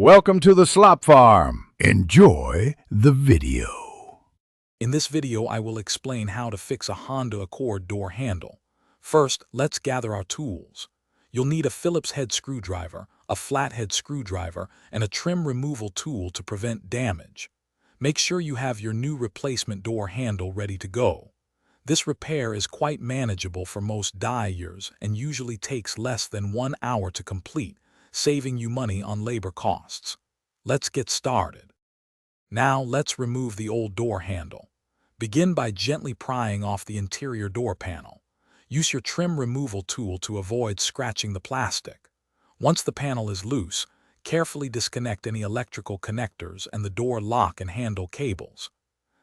Welcome to the Slop Farm. Enjoy the video. In this video, I will explain how to fix a Honda Accord door handle. First, let's gather our tools. You'll need a Phillips head screwdriver, a flathead screwdriver, and a trim removal tool to prevent damage. Make sure you have your new replacement door handle ready to go. This repair is quite manageable for most dyers and usually takes less than 1 hour to complete, saving you money on labor costs. Let's get started. Now let's remove the old door handle. Begin by gently prying off the interior door panel. Use your trim removal tool to avoid scratching the plastic. Once the panel is loose, carefully disconnect any electrical connectors and the door lock and handle cables.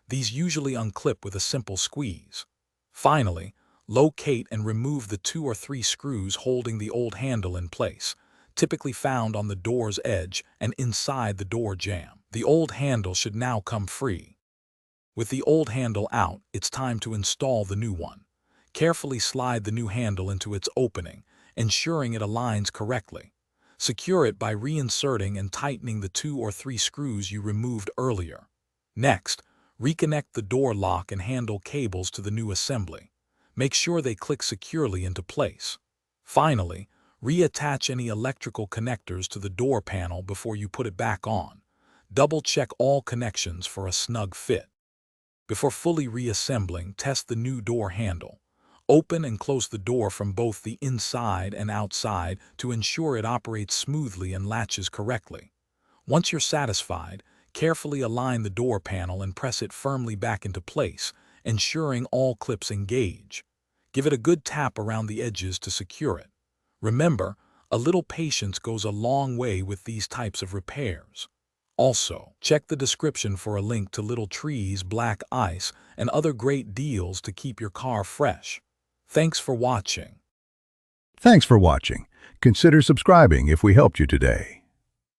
These usually unclip with a simple squeeze. Finally, locate and remove the 2 or 3 screws holding the old handle in place, typically found on the door's edge and inside the door jamb. The old handle should now come free. With the old handle out, it's time to install the new one. Carefully slide the new handle into its opening, ensuring it aligns correctly. Secure it by reinserting and tightening the 2 or 3 screws you removed earlier. Next, reconnect the door lock and handle cables to the new assembly. Make sure they click securely into place. Finally, reattach any electrical connectors to the door panel before you put it back on. Double-check all connections for a snug fit. Before fully reassembling, test the new door handle. Open and close the door from both the inside and outside to ensure it operates smoothly and latches correctly. Once you're satisfied, carefully align the door panel and press it firmly back into place, ensuring all clips engage. Give it a good tap around the edges to secure it. Remember, a little patience goes a long way with these types of repairs. Also, check the description for a link to Little Trees, Black Ice, and other great deals to keep your car fresh. Thanks for watching. Thanks for watching. Consider subscribing if we helped you today.